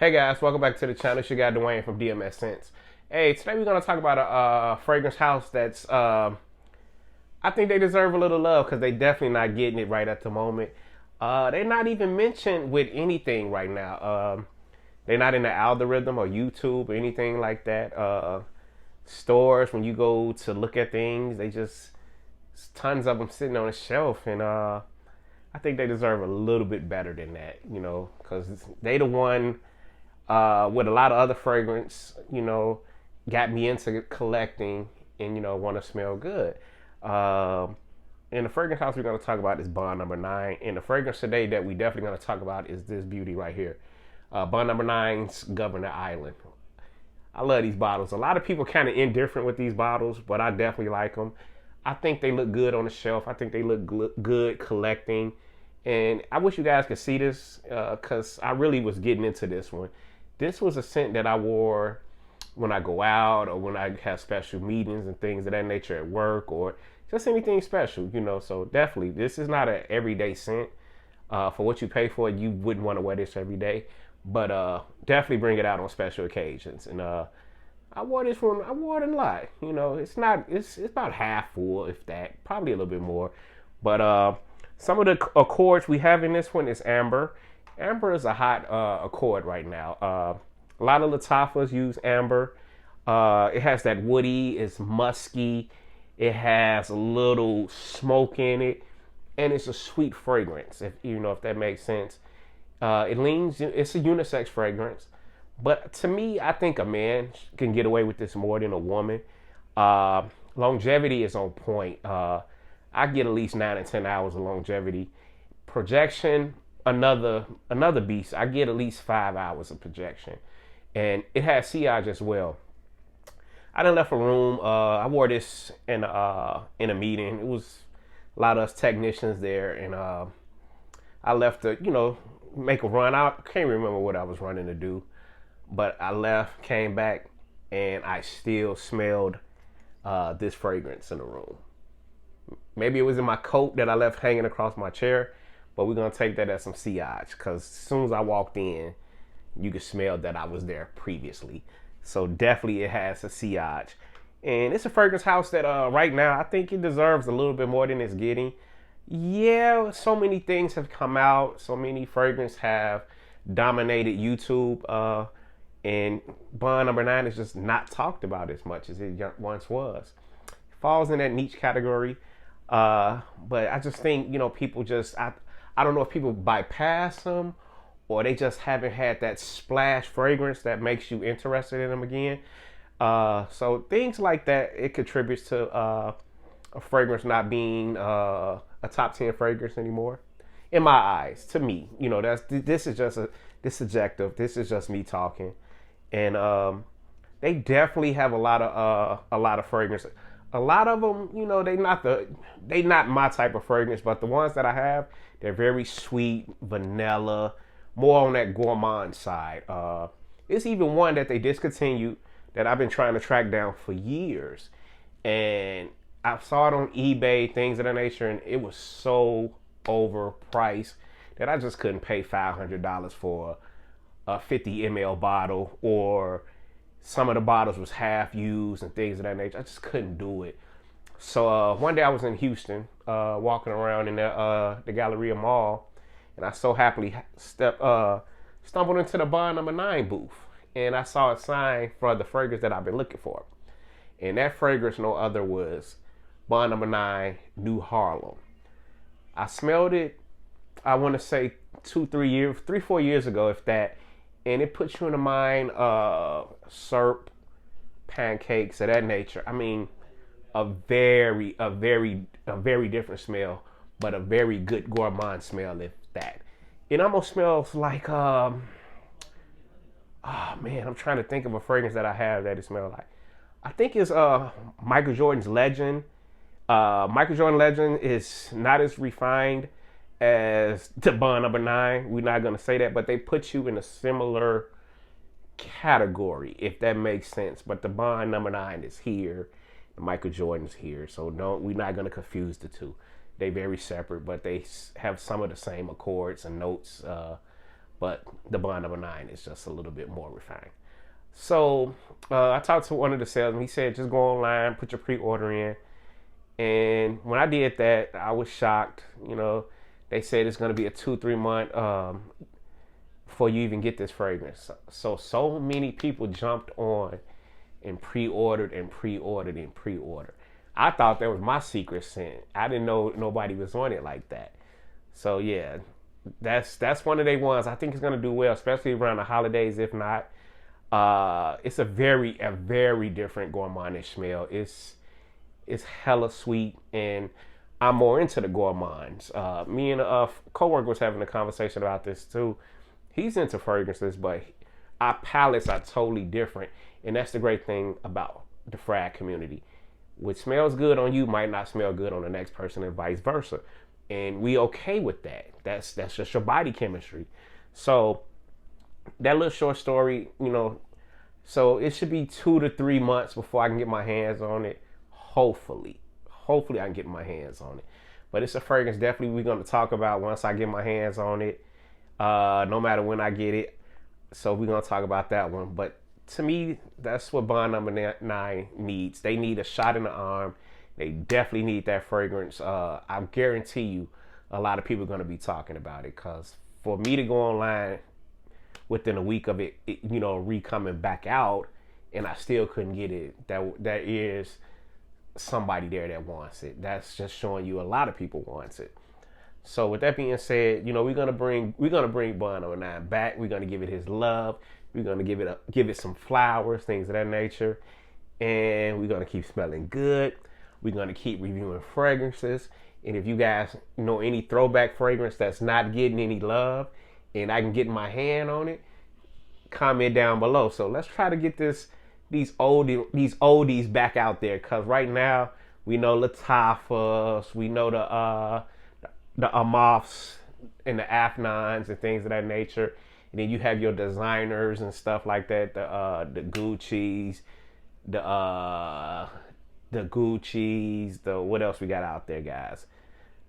Hey guys, welcome back to the channel. It's your guy Dwayne from D.M.S. Scents. Hey, today we're gonna talk about a fragrance house that's I think they deserve a little love because they definitely not getting it right at the moment. They're not even mentioned with anything right now. They're not in the algorithm or YouTube or anything like that. Stores when you go to look at things, they just tons of them sitting on a shelf, and I think they deserve a little bit better than that, because they the one with a lot of other fragrance, got me into collecting and, want to smell good. Um, and the fragrance house we're going to talk about is Bond Number 9. And the fragrance today that we definitely going to talk about is this beauty right here. Bond Number 9's Governor Island. I love these bottles. A lot of people kind of indifferent with these bottles, but I definitely like them. I think they look good on the shelf. I think they look good collecting. And I wish you guys could see this because I really was getting into this one. This was a scent that I wore when I go out or when I have special meetings and things of that nature at work or just anything special, So definitely, this is not an everyday scent. For what you pay for, you wouldn't want to wear this every day, but definitely bring it out on special occasions. And I wore this one. I wore it a lot. It's not. It's about half full, if that. Probably a little bit more, but some of the accords we have in this one is amber. Amber is a hot accord right now. A lot of Latifahs use amber. It has that woody, it's musky, it has a little smoke in it, and it's a sweet fragrance. If that makes sense. It's a unisex fragrance, but to me, I think a man can get away with this more than a woman. Uh, Longevity is on point. I get at least 9 and 10 hours of longevity. Projection, another beast. I get at least 5 hours of projection, and it has sillage as well. I done left a room. I wore this in a meeting. It was a lot of us technicians there, and I left to make a run. I can't remember what I was running to do, but I left, came back, and I still smelled this fragrance in the room. Maybe it was in my coat that I left hanging across my chair, but we're gonna take that as some sillage because as soon as I walked in, you could smell that I was there previously. So definitely it has a sillage. And it's a fragrance house that right now I think it deserves a little bit more than it's getting. Yeah, so many things have come out, so many fragrances have dominated YouTube, and Bond Number 9 is just not talked about as much as it once was. It falls in that niche category. But I just think, people I don't know if people bypass them or they just haven't had that splash fragrance that makes you interested in them again. So things like that, it contributes to a fragrance not being a top 10 fragrance anymore. In my eyes, to me, this is just this subjective. This is just me talking, and they definitely have a lot of fragrance. A lot of them, they not my type of fragrance, but the ones that I have, they're very sweet, vanilla, more on that gourmand side. It's even one that they discontinued that I've been trying to track down for years, and I saw it on eBay, things of that nature, and it was so overpriced that I just couldn't pay $500 for a 50 ml bottle, or some of the bottles was half used and things of that nature. I just couldn't do it. So one day I was in Houston, walking around in the Galleria Mall, and I so happily stumbled into the Bond Number 9 booth, and I saw a sign for the fragrance that I've been looking for, and that fragrance no other was Bond Number 9 New Harlem. I smelled it, I want to say 4 years ago, if that, and it puts you in the mind of syrup, pancakes of that nature. I mean, a very different smell, but a very good gourmand smell. If that, it almost smells like oh man, I'm trying to think of a fragrance that I have that it smells like. I think it's Michael Jordan's Legend. Michael Jordan Legend is not as refined as the Bond Number 9. We're not gonna say that, but they put you in a similar category, if that makes sense. But the Bond Number 9 is here, the Michael Jordan's here, so we're not gonna confuse the two. They very separate, but they have some of the same accords and notes but the Bond number 9 is just a little bit more refined. So I talked to one of the salesmen. He said just go online, put your pre-order in. And when I did that, I was shocked. You know, they said it's going to be a 2-3 month before you even get this fragrance. So many people jumped on and pre-ordered and pre-ordered and pre-ordered. I thought that was my secret scent. I didn't know nobody was on it like that. So yeah, that's one of their ones. I think it's gonna do well, especially around the holidays. If not, it's a very different gourmandish smell. It's hella sweet, and I'm more into the gourmands. Me and a coworker was having a conversation about this too. He's into fragrances, but our palettes are totally different, and that's the great thing about the frag community. What smells good on you might not smell good on the next person, and vice versa. And we okay with that. That's just your body chemistry. So that little short story, you know, so it should be 2 to 3 months before I can get my hands on it. Hopefully I can get my hands on it. But it's a fragrance definitely we're going to talk about once I get my hands on it. No matter when I get it. So we're going to talk about that one. But to me, that's what Bond number 9 needs. They need a shot in the arm. They definitely need that fragrance. I guarantee you a lot of people are going to be talking about it, because for me to go online within a week of it, you know, coming back out, and I still couldn't get it, that is somebody there that wants it. That's just showing you a lot of people wants it. So with that being said, you know, we're gonna bring Bond number 9 back. We're gonna give it his love. We're gonna give it some flowers, things of that nature, and we're gonna keep smelling good. We're gonna keep reviewing fragrances. And if you guys know any throwback fragrance that's not getting any love, and I can get my hand on it, comment down below. So let's try to get these oldies back out there, because right now we know Latifahs, we know the Amofs and the Afnans and things of that nature, and then you have your designers and stuff like that, the Gucci's, the Gucci's, the what else we got out there, guys?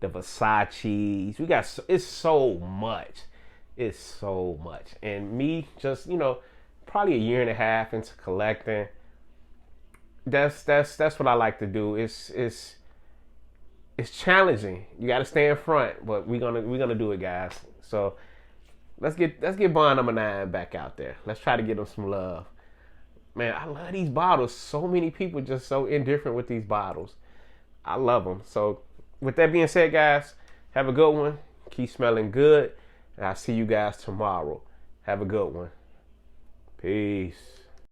The Versace's. We got, it's so much. It's so much. And me just, you know, probably a year and a half into collecting. That's what I like to do. It's challenging. You got to stay in front, but we're gonna do it, guys. So let's get Bond number 9 back out there. Let's try to get them some love. Man, I love these bottles. So many people just so indifferent with these bottles. I love them. So with that being said, guys, have a good one. Keep smelling good. And I'll see you guys tomorrow. Have a good one. Peace.